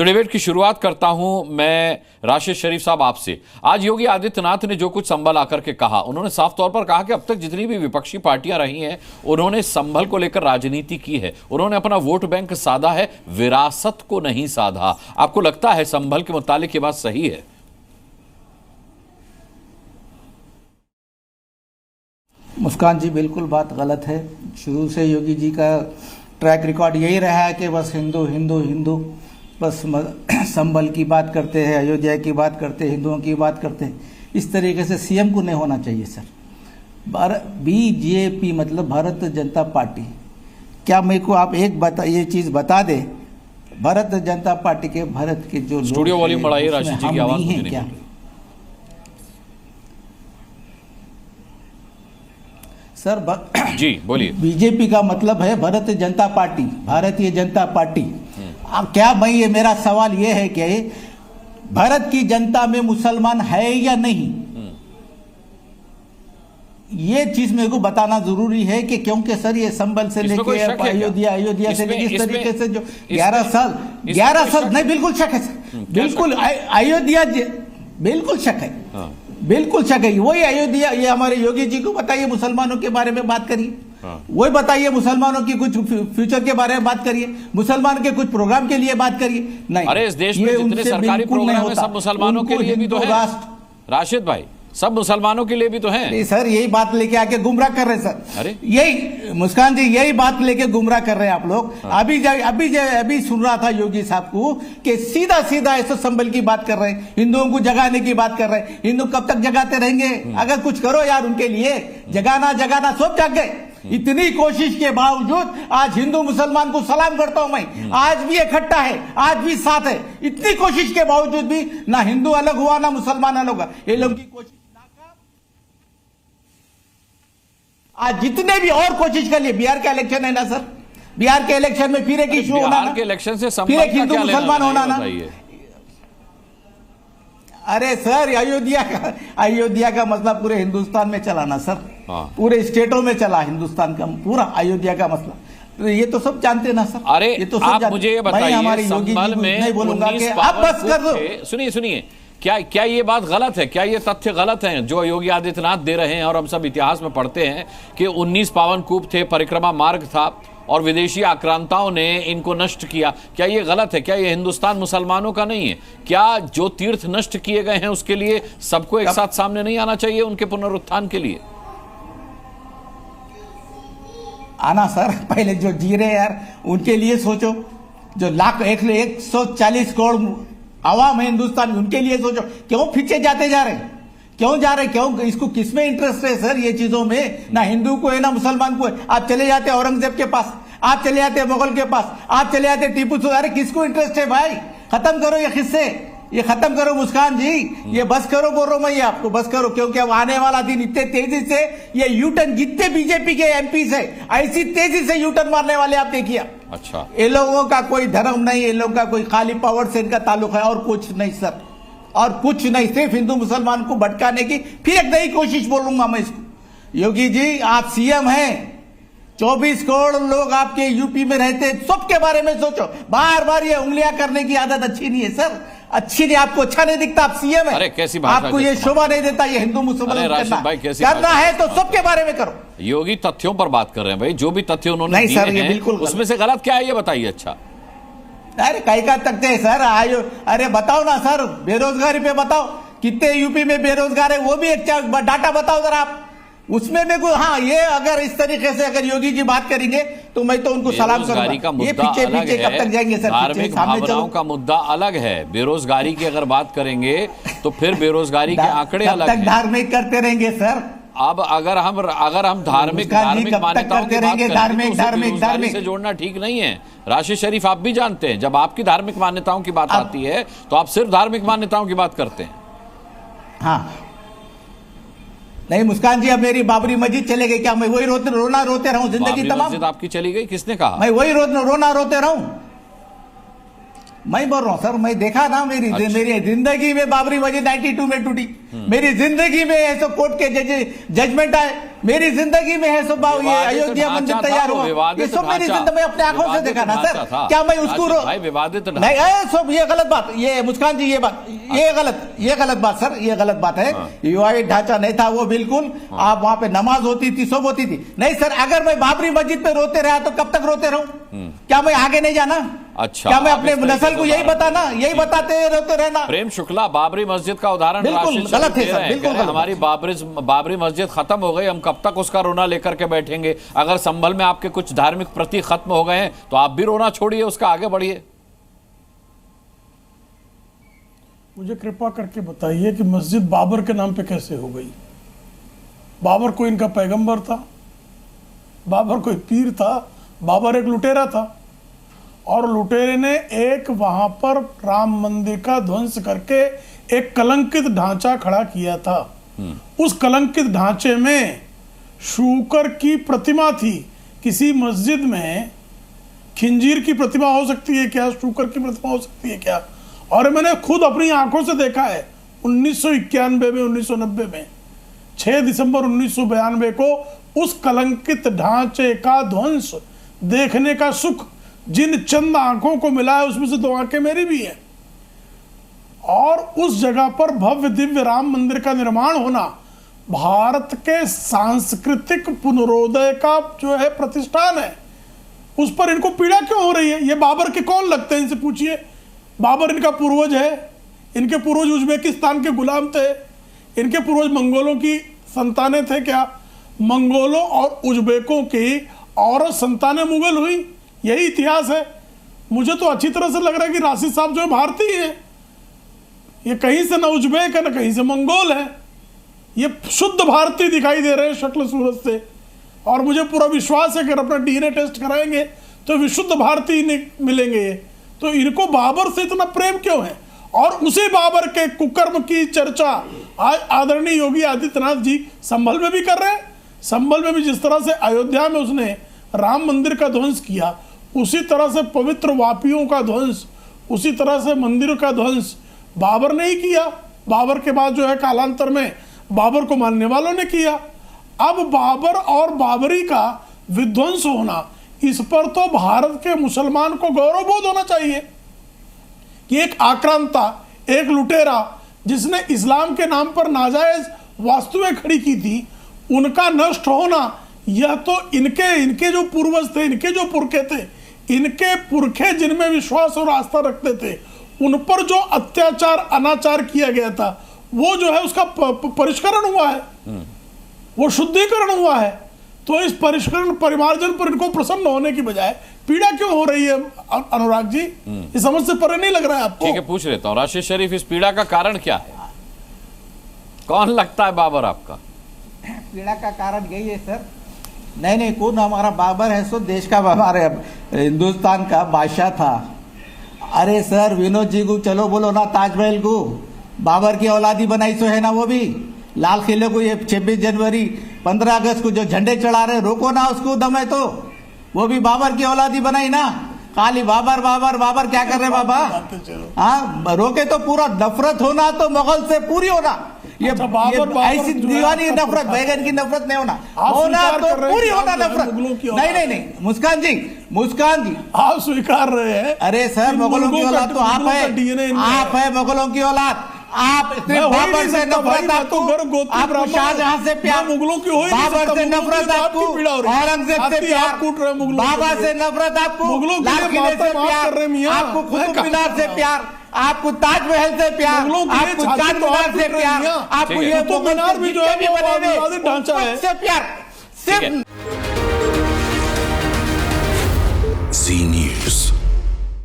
तो डिबेट की शुरुआत करता हूं मैं राशिद शरीफ साहब आपसे। आज योगी आदित्यनाथ ने जो कुछ संभल आकर के कहा, उन्होंने साफ तौर पर कहा कि अब तक जितनी भी विपक्षी पार्टियां रही हैं उन्होंने संभल को लेकर राजनीति की है, उन्होंने अपना वोट बैंक साधा है, विरासत को नहीं साधा। आपको लगता है संभल के मुतालिक ये बात सही है? मुस्कान जी, बिल्कुल बात गलत है। शुरू से योगी जी का ट्रैक रिकॉर्ड यही रहा है कि बस हिंदू हिंदू हिंदू, बस संभल की बात करते हैं, अयोध्या की बात करते हैं, हिंदुओं की बात करते हैं। इस तरीके से सीएम को नहीं होना चाहिए सर। बीजेपी मतलब भारतीय जनता पार्टी। क्या मेरे को आप ये चीज़ बता दे, भारतीय जनता पार्टी के भारत के जो स्टूडियो वॉल्यूम बढ़ाइए राशिद जी की आवाज नहीं है क्या? सर जी बोलिए। बीजेपी का मतलब है भारतीय जनता पार्टी, भारतीय जनता पार्टी। अब क्या भाई, ये मेरा सवाल ये है कि भारत की जनता में मुसलमान है या नहीं, ये चीज मेरे को बताना जरूरी है कि क्योंकि सर ये संभल से लेके अयोध्या से लेके इस तरीके से जो 11 साल नहीं, बिल्कुल शक है सर, बिल्कुल अयोध्या बिल्कुल शक है, बिल्कुल शक है। वही अयोध्या, ये हमारे योगी जी को बताइए, मुसलमानों के बारे में बात करिए, वही बताइए, मुसलमानों की कुछ फ्यूचर के बारे में बात करिए, मुसलमान के कुछ प्रोग्राम के लिए बात करिए। नहीं, अरे इस देश में जितने सरकारी प्रोग्राम है सब मुसलमानों के लिए भी तो है राशिद भाई, सब मुसलमानों के लिए भी तो है। सर यही बात लेके आके गुमराह कर रहे हैं सर। अरे यही मुस्कान जी, यही बात लेके गुमराह कर रहे हैं आप लोग। अभी सुन रहा था योगी साहब को कि सीधा सीधा ऐसे संभल की बात कर रहे हैं, हिंदुओं को जगाने की बात कर रहे हैं। हिंदू कब तक जगाते रहेंगे? अगर कुछ करो यार उनके लिए, जगाना सब जाग गए। इतनी कोशिश के बावजूद आज हिंदू मुसलमान को सलाम करता हूं मैं, आज भी इकट्ठा है, आज भी साथ है। इतनी कोशिश के बावजूद भी ना हिंदू अलग हुआ ना मुसलमान अलग हुआ। ये लोग की कोशिश आज जितने भी और कोशिश कर लिए, बिहार का इलेक्शन है ना सर, बिहार के इलेक्शन में फिर एक इशू होना, बिहार के इलेक्शन से फिर एक हिंदू मुसलमान होना ना। अरे सर अयोध्या का मसला पूरे हिंदुस्तान में चला ना सर, पूरे स्टेटों में चला हिंदुस्तान का पूरा अयोध्या का मसला, तो ये तो सब जानते ना सर। अरे ये तो सब आप मुझे ये बताइए, हमारे योगी जी को नहीं बोलूंगा कि आप बस कर दो। सुनिए, क्या ये बात गलत है? क्या ये तथ्य गलत है जो योगी आदित्यनाथ दे रहे हैं? और हम सब इतिहास में पढ़ते हैं कि 19 पावन कूप थे, परिक्रमा मार्ग था और विदेशी आक्रांताओं ने इनको नष्ट किया। क्या ये गलत है? क्या ये हिंदुस्तान मुसलमानों का नहीं है? क्या जो तीर्थ नष्ट किए गए हैं उसके लिए सबको एक साथ सामने नहीं आना चाहिए उनके पुनरुत्थान के लिए? आना सर, पहले जो जी रहे यार उनके लिए सोचो, जो 140 करोड़ आवाम है हिंदुस्तान, उनके लिए सोचो। क्यों पीछे जाते जा रहे हैं? क्यों इसको किसमें इंटरेस्ट है सर? ये चीजों में ना हिंदू को है ना मुसलमान को है। आप चले जाते औरंगजेब के पास, आप चले जाते मुगल के पास, आप चले जाते टीपू सुल्तान। अरे किसको इंटरेस्ट है भाई? खत्म करो ये किस्से, ये खत्म करो मुस्कान जी, ये बस करो, बोल रहा हूं मैं ये आपको, बस करो। क्योंकि अब आने वाला दिन इतने तेजी से ये यूटर्न, जितने बीजेपी के एमपी है ऐसी तेजी से यूटर्न मारने वाले आप देखिए। अच्छा, ये लोगों का कोई धर्म नहीं, ये लोगों का कोई खाली पावर से इनका ताल्लुक है और कुछ नहीं सर, और कुछ नहीं, सिर्फ हिंदू मुसलमान को भटकाने की फिर एक नई कोशिश बोलूंगा मैं इसको। योगी जी आप सीएम हैं, 24 करोड़ लोग आपके यूपी में रहते हैं, सबके बारे में सोचो। बार बार ये उंगलियां करने की आदत अच्छी नहीं है सर, अच्छी नहीं, आपको अच्छा नहीं दिखता, आप सीएम है। अरे कैसी भाषा, आपको ये शोभा नहीं देता ये हिंदू मुसलमान करना है तो सबके बारे में करो। योगी तथ्यों पर बात कर रहे हैं भाई, जो भी तथ्य उन्होंने दिए हैं, बिल्कुल उसमें से गलत क्या है ये बताइए। अच्छा, अरे कई का तकते हैं सर, अरे बताओ ना सर, बेरोजगारी पे बताओ, कितने यूपी में बेरोजगार है वो भी एक डाटा बताओ जरा आप, उसमें मेरे को। हाँ, ये अगर इस तरीके से अगर योगी जी बात करेंगे तो मैं तो उनको सलाम करूंगा। ये पीछे कब तक जाएंगे सर? धार्मिक भावनाओं का मुद्दा अलग है, बेरोजगारी की अगर बात करेंगे तो फिर बेरोजगारी के आंकड़े अलग हैं। धार्मिक करते रहेंगे सर। अब अगर हम धार्मिक मान्यताओं की बात करेंगे तो धार्मिक से जोड़ना ठीक नहीं है। राशिद शरीफ आप भी जानते हैं, जब आपकी धार्मिक मान्यताओं की बात आती है तो आप सिर्फ धार्मिक मान्यताओं की बात करते हैं। हाँ नहीं मुस्कान जी, अब मेरी बाबरी मस्जिद चले गई, क्या मैं वही रोना रोते रहूं जिंदगी तमाम? मस्जिद आपकी चली गई, किसने कहा? मैं वही रोना रोते रहूं? मैं बोल रहा हूँ सर, मैं देखा ना, मेरी जिंदगी में बाबरी मस्जिद 92 में टूटी, मेरी जिंदगी में ऐसे कोर्ट के जजमेंट आए, मेरी जिंदगी में है सब ये अयोध्या मंदिर तैयार हुआ, ये सब मेरी जिंदगी में अपने आंखों से देखा ना सर। क्या मैं उसको विवादित नहीं, सब ये गलत बात, ये मुस्कान जी, ये बात, ये गलत बात सर, ये गलत बात है। विवादित ढांचा नहीं था वो, बिल्कुल। आप वहां पे नमाज होती थी, सब होती थी। नहीं सर, अगर मैं बाबरी मस्जिद पे रोते रहा तो कब तक रोते रहूं? क्या मैं आगे नहीं जाना? अच्छा, क्या मैं अपने नस्ल को यही बताना, यही बताते रहते रहना? प्रेम शुक्ला बाबरी मस्जिद का उदाहरण बिल्कुल गलत है सर, बिल्कुल गलत। हमारी बाबरी मस्जिद खत्म हो गई, हम कब तक उसका रोना लेकर के बैठेंगे? अगर संभल में आपके कुछ धार्मिक प्रतीक खत्म हो गए हैं तो आप भी रोना छोड़िए, उसका आगे बढ़िए। मुझे कृपा करके बताइए कि मस्जिद बाबर के नाम पे कैसे हो गई? बाबर कोई इनका पैगंबर था? बाबर कोई पीर था? बाबर एक लुटेरा था, और लुटेरे ने एक वहां पर राम मंदिर का ध्वंस करके एक कलंकित ढांचा खड़ा किया था। उस कलंकित ढांचे में शूकर की प्रतिमा थी। किसी मस्जिद में खिंजीर की प्रतिमा हो सकती है क्या? शूकर की प्रतिमा हो सकती है क्या? और मैंने खुद अपनी आंखों से देखा है 1991 में, 1990 में, 6 दिसंबर 1992 को उस कलंकित ढांचे का ध्वंस देखने का सुख जिन चंद आंखों को मिला है, उसमें से 2 आंखें मेरी भी हैं। और उस जगह पर भव्य दिव्य राम मंदिर का निर्माण होना भारत के सांस्कृतिक पुनरोदय का जो है प्रतिष्ठान है। उस पर इनको पीड़ा क्यों हो रही है? ये बाबर के कौन लगते हैं? इनसे पूछिए। बाबर इनका पूर्वज है। इनके पूर्वज उज्बेकिस्तान के गुलाम थे। इनके पूर्वज मंगोलों की संतानें थे क्या? मंगोलों और उज्बेकों की औरत संतानें मुगल हुई, यही इतिहास है। मुझे तो अच्छी तरह से लग रहा है कि राशिद साहब जो है भारतीय है, ये कहीं से न उज्बेक है न कहीं से मंगोल है, ये शुद्ध भारतीय दिखाई दे रहे हैं शक्ल सूरत से। और मुझे पूरा विश्वास है कि अगर अपना डीएनए टेस्ट कराएंगे तो विशुद्ध भारतीय मिलेंगे ये। तो इनको बाबर से इतना प्रेम क्यों है? और उसी बाबर के कुकर्म की चर्चा आज आदरणीय योगी आदित्यनाथ जी संभल में भी कर रहे हैं। संभल में भी जिस तरह से अयोध्या में उसने राम मंदिर का ध्वंस किया, उसी तरह से पवित्र वापियों का ध्वंस, उसी तरह से मंदिर का ध्वंस बाबर ने ही किया। बाबर के बाद जो है कालांतर में बाबर को मानने वालों ने किया। अब बाबर और बाबरी का विध्वंस होना, इस पर तो भारत के मुसलमान को गौरवबोध होना चाहिए कि एक आक्रांता, एक लुटेरा जिसने इस्लाम के नाम पर नाजायज वास्तुएं खड़ी की थी, उनका नष्ट होना, यह तो इनके जो पूर्वज थे, इनके जो पुरखे थे, इनके पुरखे जिनमें विश्वास और आस्था रखते थे, उन पर जो अत्याचार अनाचार किया गया था, वो जो है उसका परिष्करण हुआ है, वो शुद्धिकरण हुआ है। तो इस परिष्करण परिमार्जन पर इनको प्रसन्न होने की बजाय पीड़ा क्यों हो रही है अनुराग जी? इस समझ से परे नहीं लग रहा है आपको? ठीक है, पूछ लेता हूँ राशिद शरीफ, इस पीड़ा का कारण क्या है? कौन लगता है बाबर आपका? पीड़ा का कारण यही है सर। नहीं, कौन हमारा बाबर है? सो देश का, हमारे हिंदुस्तान का बादशाह था। अरे सर, विनोद जी को चलो बोलो ना, ताजमहल को बाबर की औलादी बनाई सो है ना, वो भी लाल किले को ये 26 जनवरी 15 अगस्त को जो झंडे चढ़ा रहे, रोको ना उसको, दम है तो वो भी बाबर की औलादी बनाई ना। खाली बाबर बाबर बाबर क्या कर रहे बाबा? हाँ, रोके तो पूरा नफरत होना तो मुगल से पूरी होना। ये ऐसी दीवानी नफरत, बैगन की नफरत नहीं होना तो पूरी होना नफरत। नहीं, मुस्कान जी आप स्वीकार रहे हैं। अरे सर, मुगलों की औलाद तो आप है मुगलों की औलाद। आप बाबर से नफरत, आपको शाहजहां से प्यार, मुगलों की हो, बाबर से नफरत आपको, औरंगजेब से प्यार, बाबा से नफरत आपको, लाल किले से प्यार, आपको कुतुब मीनार से प्यार, आपको ताजमहल से प्यार, आपको चार मीनार से प्यार, आपको ये कुतुब मीनार भी जो है ढांचा है से प्यार सिर्फ